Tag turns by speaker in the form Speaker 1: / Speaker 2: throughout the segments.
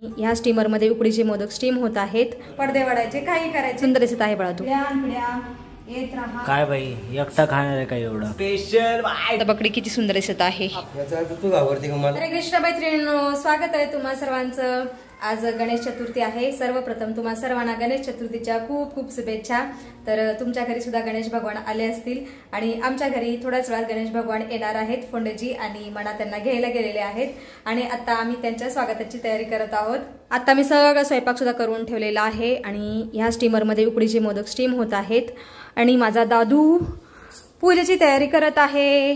Speaker 1: ह्या स्टीमर मध्ये उकडीचे मोदक स्टीम होत आहेत. पडदे वाढायचे, काही करायचे. सुंदर दिसत आहे बाळा तू. येत राहा.
Speaker 2: काय बाई एकटा खाणार आहे काय एवढं स्पेशल?
Speaker 1: बकडी किती सुंदर दिसत आहे.
Speaker 2: तू घाबरते का मला?
Speaker 1: अरे कृष्ण मैत्रिणींनो, स्वागत आहे तुम्हा सर्वांचं. आज गणेश चतुर्थी आहे. सर्वप्रथम तुम्हा सर्वांना गणेश चतुर्थीच्या खूप खूप शुभेच्छा. तर तुमच्या घरी सुद्धा गणेश भगवान आले असतील आणि आमच्या घरी थोड्याच वेळात गणेश भगवान येणार आहेत. फोंडेजी आणि मना त्यांना घ्यायला गेलेले आहेत आणि आता आम्ही त्यांच्या स्वागताची तयारी करत आहोत. आता मी सगळं स्वयंपाक सुद्धा करून ठेवलेला आहे आणि ह्या स्टीमर मध्ये उकडीचे मोदक स्टीम होत आहेत आणि माझा दादू पूजेची तयारी करत आहे.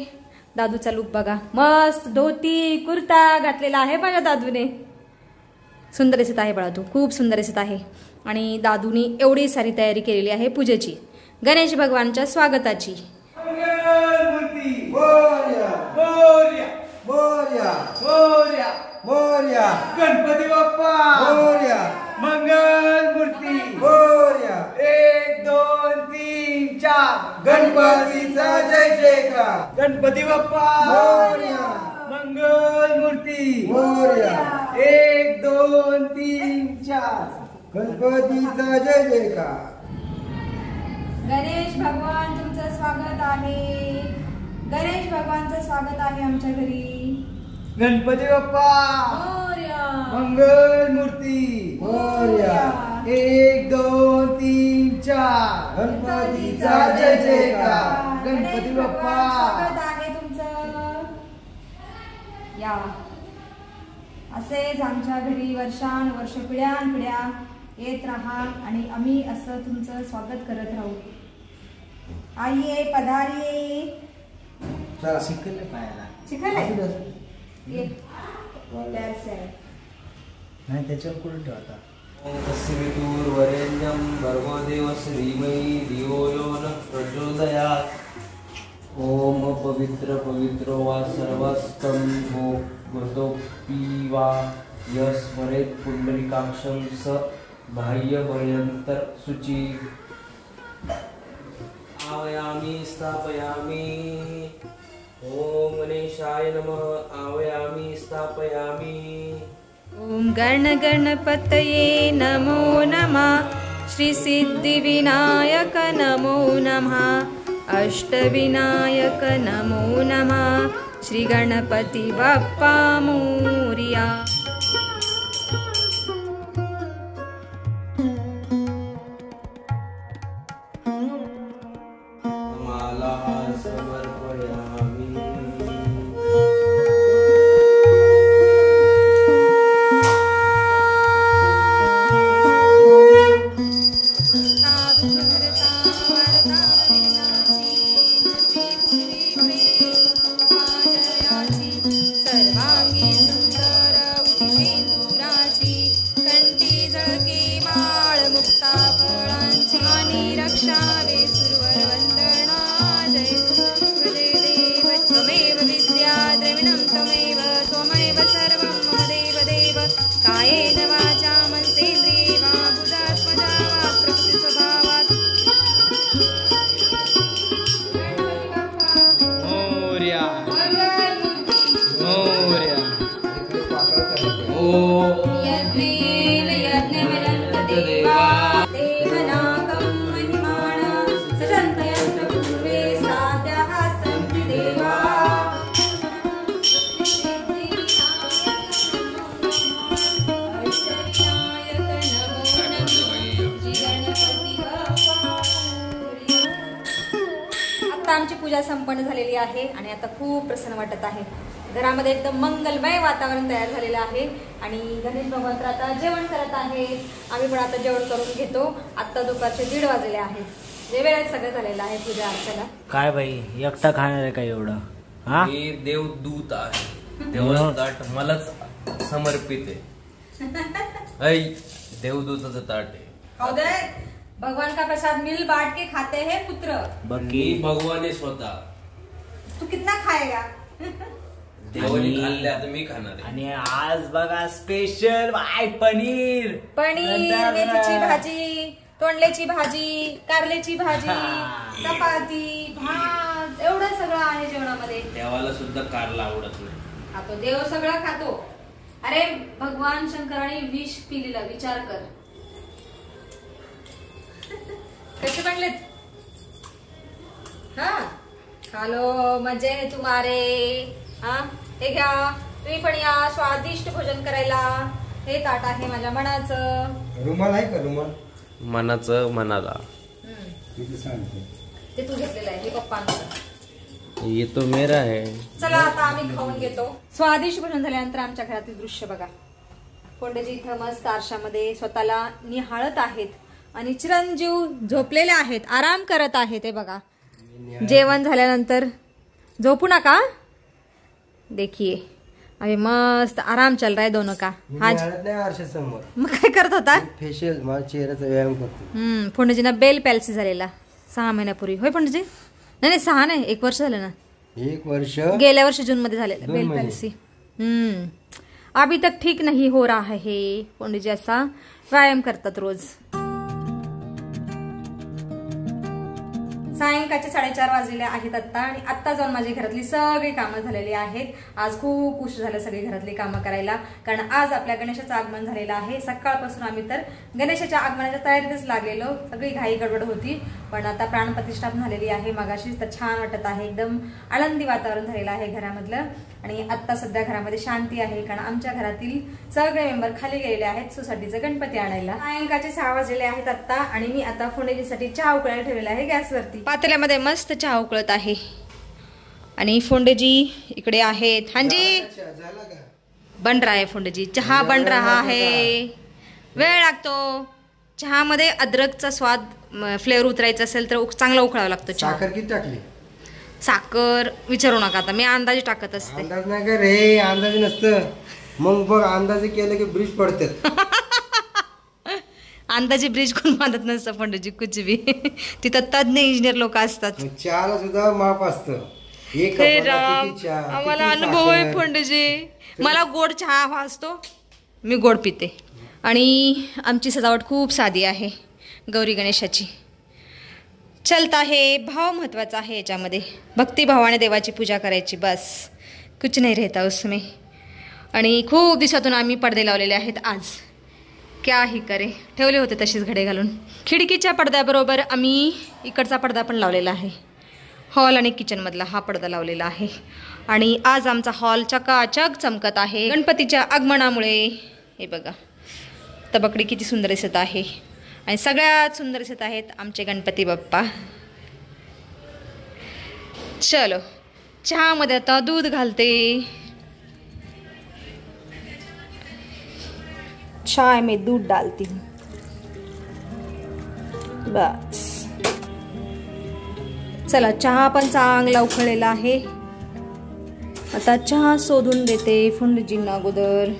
Speaker 1: दादूचा लुक बघा, मस्त धोती कुर्ता घातलेला आहे माझ्या दादूने. सुंदर दिसत आहे बाळा तू, खूप सुंदर दिसत आहे. आणि दादूनी एवढी सारी तयारी केलेली आहे पूजेची, गणेश भगवानच्या स्वागताची.
Speaker 2: गणपती बाप्पा मंगल मूर्ती. 1 2 3 4 गणपतीचा जय जयकार. गणपती बाप्पा मंगल मूर्ती. 1 2 3 4 गणपतीचा जय जयकार.
Speaker 1: गणेश भगवान तुमचं स्वागत आहे. गणेश भगवानचं स्वागत आहे आमच्या घरी.
Speaker 2: गणपती बाप्पा मंगल मूर्ती. 1 2 3 4 गणपतीचा जय जयकार. गणपती बाप्पा
Speaker 1: स्वागत आहे तुमचं. या असेच आमच्या घरी वर्षानुवर्ष पिढ्यानपिढ्या येत राहा आणि आम्ही असं तुमचं स्वागत करत राहू. आइये पधारिये.
Speaker 2: शिकले पायाला नाही त्याच्यावर कुठे ठेवता. तस्मितूर वरेण्यम भर्गो देवस्य धीमहि धियो यो नः प्रचोदयात्. ओम पवित्र पवित्रो वा सर्वस्तं भूतोऽपि वा यस्मरेत् पुंडरीकाक्षं स बाह्य भयंतर शुचि. आवयामि स्थापयामि. ओम गणेशाय नमः. आवयामि स्थापयामि.
Speaker 1: ओम गण गणपतये नमो नमः. श्री सिद्धिविनायक नमो नमः. अष्टविनायक नमो नमः. श्री गणपती बाप्पा मोरया. आमची पूजा संपन्न झालेली आहे आणि आता खूप प्रसन्न वाटत आहे. घरामध्ये एकदम मंगलमय वातावरण तयार झालेलं आहे आणि गणेश भगवान तर आता जेवण करत आहे. आम्ही पण आता जेवण करून घेतो. आता दुपारचे 1:30 वाजले आहेत. वेळेत सगळं झालेलं आहे पूजा अर्चना.
Speaker 2: काय बाई एकटा खाणार आहे काय एवढं? हा,
Speaker 3: मी देवदूत आहे. देवाचं ताट मलाच समर्पित आहे. देवदूताचं ताट आहे.
Speaker 1: भगवान का प्रसाद मिल बांट के खाते हैं पुत्र.
Speaker 3: मी भगवान आहे स्वतः.
Speaker 1: तू कितना खाएगा?
Speaker 3: देवाने खाल्ले, आता मी खाणार आहे.
Speaker 2: आणि आज बघा स्पेशल पनीर.
Speaker 1: मेथीची भाजी, तोंडल्याची भाजी, कारल्याची भाजी, चपाती, भात, एवढं सगळं आहे जेवणामध्ये.
Speaker 3: देवाला सुद्धा कारला आवडत नाही.
Speaker 1: खातो देव, सगळं खातो. अरे भगवान शंकराने विष पिलेलं, विचार कर. कसे बनलेत? हा हॅलो मजे तुम्हारे. हा हे घ्या, तुम्ही पण या स्वादिष्ट भोजन करायला. हे ताट आहे माझ्या मनाचं.
Speaker 2: रुमाल आहे का? रुमाल
Speaker 3: मनाचं मनाला.
Speaker 1: ते तू घेतलेलं आहे, हे पप्पांचं.
Speaker 3: ये तो मेरा है.
Speaker 1: चला आता आम्ही खाऊन घेतो. स्वादिष्ट भोजन झाल्यानंतर आमच्या घरातील दृश्य बघा. कोंडेजी इथं मस्त आरशामध्ये स्वतःला निहाळत आहेत आणि चिरंजीव झोपलेले आहेत, आराम करत आहेत. हे बघा, जेवण झाल्यानंतर झोपू नका. देखिए अभी मस्त आराम चल रहा है दोनों का.
Speaker 2: समोर
Speaker 1: मग काय करत होता?
Speaker 2: फेशियल, माझ्या चेहऱ्याचा व्यायाम करतो.
Speaker 1: फोंडेजीना बेल पॅल्सी झालेला 6 महिन्यापूर्वी. होय फोंडेजी? नाही 6 नाही, 1 वर्ष झालं ना.
Speaker 2: 1 वर्ष
Speaker 1: गेल्या वर्षी जून मध्ये झालेलं बेल पॅल्सी. अभी तक ठीक नहीं हो रहा है. फोंडेजी असा व्यायाम करतात रोज. सायंकाळचे 4:30 वाजलेले आहेत आता आणि आत्ता जाऊन माझी घरातली सगळी कामं झालेली आहेत. आज खूप उशीर झालं सगळी घरातली कामं करायला, कारण आज आपल्या गणेशाचं आगमन झालेलं आहे. सकाळपासून आम्ही तर गणेशाच्या आगमनाच्या तयारीतच लागलेलो. सगळी घाई गडबड होती, पण आता प्राणप्रतिष्ठा झालेली आहे मगाशी. तर छान वाटत आहे, एकदम आनंदी वातावरण झालेलं आहे घरामधलं. आणि आता सध्या घरामध्ये शांती आहे, कारण आमच्या घरातील सगळे मेंबर खाली गेलेले आहेत सोसायटीचा गणपती आणायला. सायंकाळचे 6 वाजलेले आहेत आता आणि मी आता फोंडेजीसाठी चहा उकळायला ठेवलेला आहे गॅसवरती. पातेल्यामध्ये मस्त चहा उकळत आहे आणि फोंडेजी इकडे आहेत. हांजी बन रहा है फोंडेजी, चहा बन रहा है. वेळ लागतो चहामध्ये. अद्रकचा स्वाद फ्लेवर उतरायचा असेल तर चांगला उकळावा लागतो चहा.
Speaker 2: साखर किती टाकली?
Speaker 1: साखर विचारू नका, आता मी अंदाजे टाकत असते.
Speaker 2: अंदाज नाही का रे? अंदाज नसतं. मग बघ, अंदाजे केलं की ब्रिज पडतात. अंदाजे
Speaker 1: ब्रिज कोण बांधत नसतं फोंडेजी, कुछ भी. तिथं तज्ञ इंजिनियर लोक असतात.
Speaker 2: चहाला सुद्धा माप असतं.
Speaker 1: आम्हाला अनुभव आहे फोंडेजी. मला गोड चहा हवा असतो, मी गोड पिते. आणि आमची सजावट खूप साधी आहे गौरी गणेशाची. चलता है भाव महत्वाचा आहे याच्यामध्ये. भक्तिभावाने देवाची पूजा करायची, बस कुछ नाही रहता उसमें. आणि खूप दिवसातून आम्ही पडदे लावलेले आहेत. आज क्या ही करे, ठेवले होते तशीच घडे घालून. खिडकीच्या पडद्याबरोबर आम्ही इकडचा पडदा पण लावलेला आहे. हॉल आणि किचनमधला हा पडदा लावलेला आहे. आणि आज आमचा हॉल चकाचक चमकत आहे गणपतीच्या आगमनामुळे. हे बघा तबकडी किती सुंदर दिसत आहे. आणि सगळ्यात सुंदर दिसत आहेत आमचे गणपती बाप्पा. चलो चहामध्ये आता दूध घालते. चाय में दूध डालती हूँ बस. चला चहा पण चांगला उकळलेला आहे. आता चहा शोधून देते फोंडेजींना अगोदर.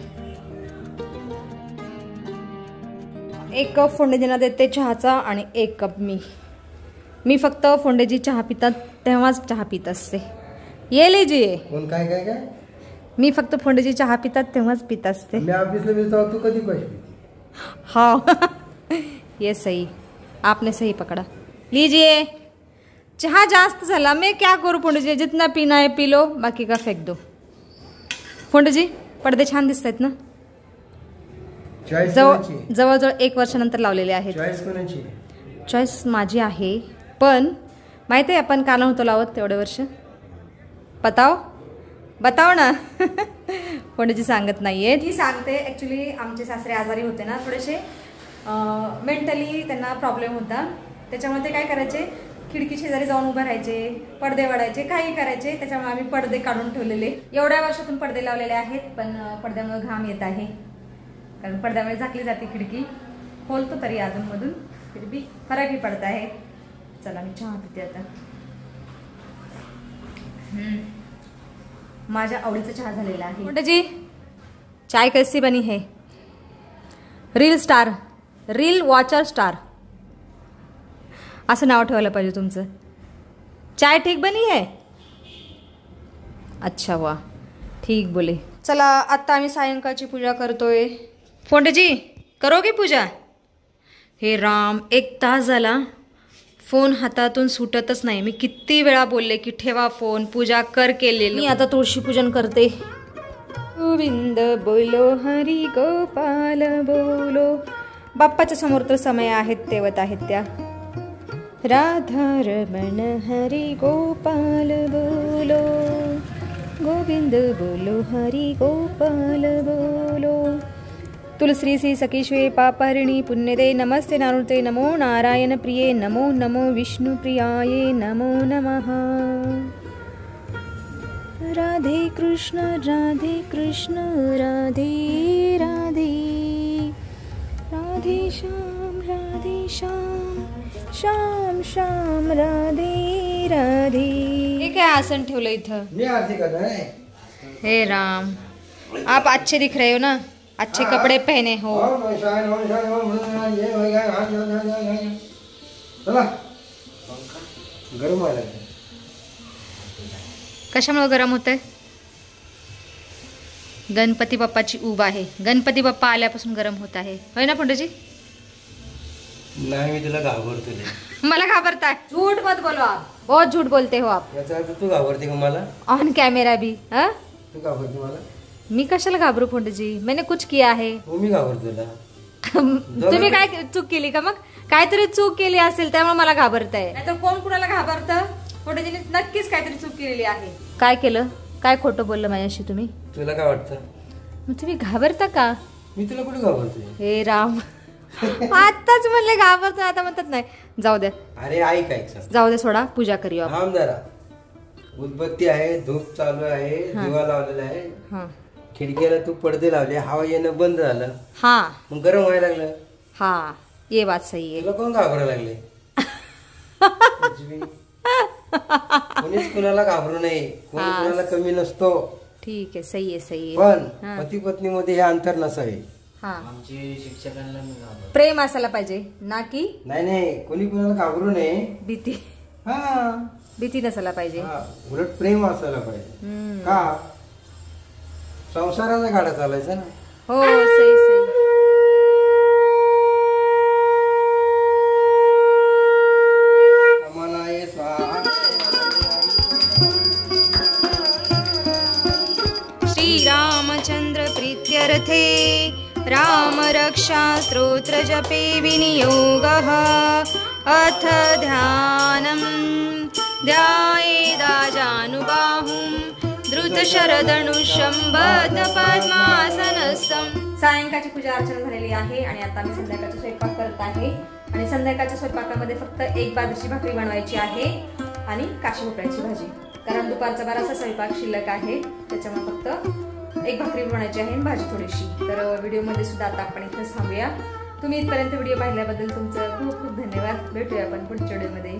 Speaker 1: 1 कप फोंडेजींना देते चहाचा आणि 1 कप मी फक्त फोंडेजी चहा पितात तेव्हाच चहा पित असते. ये लीजिए.
Speaker 2: कोण काय काय काय?
Speaker 1: मी फक्त फोंडेजी चहा पितात तेव्हाच पित असते.
Speaker 2: मैं ऑफिसला मिळतो, तू कधी पैसे पिते?
Speaker 1: हाँ ये सही, आपने सही पकड़ा. लीजिए. चहा जास्त झाला, मैं क्या करूँ फोंडेजी, जितना पीना है पी लो, बाकी का फेक दो. फोंडेजी पडदे छान दिसत आहेत ना. जवळजवळ 1 वर्षानंतर लावलेले आहेत. चॉईस माझी आहे, पण माहिती आहे आपण का नव्हतो लावत तेवढे वर्ष? बताओ ना. फोंडेजी सांगत नाहीये, ती सांगते. ॲक्च्युली आमचे सासरे आजारी होते ना, थोडेसे मेंटली त्यांना प्रॉब्लेम होता. त्याच्यामुळे ते काय करायचे, खिडकी शेजारी जाऊन उभं राहायचे, पडदे वाढायचे, काही करायचे. त्याच्यामुळे आम्ही पडदे काढून ठेवलेले. एवढ्या वर्षातून पडदे लावलेले आहेत, पण पडद्यामुळे घाम येत आहे, कारण पडद्यामुळे झाकली जाते खिडकी. खोलतो तरी अधूनमधून, फिर भी फरकही पडत आहे. चला मी चहा पिते आता. माझ्या आवडीचा चहा झालेला आहे. फोंडेजी चाय कैसी बनी है? रील वॉचर स्टार असं नाव ठेवायला पाहिजे तुमचं. चाय ठीक बनी है? अच्छा वा, ठीक बोले. चला आता आम्ही सायंकाळची पूजा करतोय. फोंडेजी करोगे पूजा? हे राम, 1 तास झाला फोन हातातून सुटतच नाही. मी किती वेळा बोलले की ठेवा फोन, पूजा कर केलेली. मी आता तुळशी पूजन करते. गोविंद बोलो हरी गोपाल बोलो. बाप्पाच्या समोर तर समय आहेत तेवत आहेत त्या. राधा रमण हरी गोपाल बोलो, गोविंद बोलो हरी गोपाल बोलो. तुलश्री श्री सखीश्वे पापहरिणी पुण्यदे नमस्ते नारुते नमो नारायण प्रिये नमो नमो विष्णु प्रियाये नमो नमः. राधे कृष्ण राधे कृष्ण राधे राधे, राधे श्याम श्याम श्याम राधे राधे. हे काय आसन ठेवलं इथं?
Speaker 2: मी आरती कर रहा है.
Speaker 1: हे राम, आप अच्छे दिख रहे हो ना, अच्छे कपड़े पहने हो.
Speaker 2: चला गरम व्हायला लागलं.
Speaker 1: कशामुळे गरम होतंय? गणपती बाप्पाची ऊब आहे. गणपती बाप्पा आल्यापासून गरम होत आहे, होय ना पंडितजी?
Speaker 3: नाही, मी तुला घाबरतो.
Speaker 1: मला घाबरताय? झूठ मत बोलो आप, बहुत झूठ बोलते हो आप.
Speaker 3: याचा अर्थ तू घाबरते का मला?
Speaker 1: ऑन कॅमेरा भी. हाँ,
Speaker 3: तू घाबरते मला?
Speaker 1: मी कशाला घाबरू पंडितजी? मैंने कुछ किया है?
Speaker 3: मी घाबरतो तुला.
Speaker 1: तुम्ही काय चूक केली का? मग काहीतरी चूक केली असेल त्यामुळे मला घाबरताय. नाहीतर कोण कुणाला घाबरतं? पंडितजीने नक्कीच काहीतरी चूक केलेली आहे. काय केलं? काय खोटं बोललं माझ्याशी तुम्ही?
Speaker 3: तुला काय वाटतं?
Speaker 1: मग तुम्ही घाबरता का?
Speaker 3: मी तुला कुठे घाबरतोय?
Speaker 1: हे राम, आताच म्हणले घाबरतो, आता म्हणतात नाही. जाऊ द्या.
Speaker 3: अरे ऐक ऐक
Speaker 1: जाऊ द्या, सोडा, पूजा करूया.
Speaker 3: थांब जरा. उदबत्ती आहे, धूप चालू आहे, दिवा लावलेला आहे.
Speaker 1: हा
Speaker 3: खिडकीला तू पडदे लावले, हवा येणं बंद झालं.
Speaker 1: हा,
Speaker 3: मग गरम व्हायला लागलं.
Speaker 1: हा, ये बात सही आहे.
Speaker 3: तुला कोण घाबरायला लागले? कोणीच कुणाला घाबरू नये, कोणी कुणाला कमी नसतो.
Speaker 1: ठीक आहे, सही आहे, सही आहे.
Speaker 3: पण पती पत्नी मध्ये हे अंतर नसावे.
Speaker 1: हा,
Speaker 3: आमचे शिक्षकांना
Speaker 1: प्रेम असायला पाहिजे ना, की
Speaker 3: नाही कोणी कुणाला घाबरू नये.
Speaker 1: भीती,
Speaker 3: हा,
Speaker 1: भीती नसायला पाहिजे.
Speaker 3: उलट प्रेम असायला पाहिजे. का? संसाराचा गाडा चालायचा ना.
Speaker 1: हो, सही सही. श्रीरामचंद्र प्रीत्यर्थे राम रक्षा स्तोत्र जपे विनियोगः. अथ ध्यानं ध्यायेदाजानुबाहुं धृतशरधनुषं बद्धपद्मासनस्थं. सायंकाळची पूजा अर्चना झालेली आहे आणि आता मी संध्याकाळचा स्वयंपाक करत आहे. आणि संध्याकाळच्या स्वयंपाकामध्ये फक्त एक बाजरीची भाकरी बनवायची आहे आणि काशी भोपळ्याची भाजी. कारण दुपारचा बराचसा स्वयंपाक शिल्लक आहे, त्याच्यामुळे फक्त एक भाकरी बनवायची आहे आणि भाजी थोडीशी. तर व्हिडिओमध्ये सुद्धा आता आपण इथं थांबूया. तुम्ही इथपर्यंत व्हिडिओ पाहिल्याबद्दल तुमचं खूप खूप धन्यवाद. भेटूया आपण पुढच्या व्हिडिओमध्ये.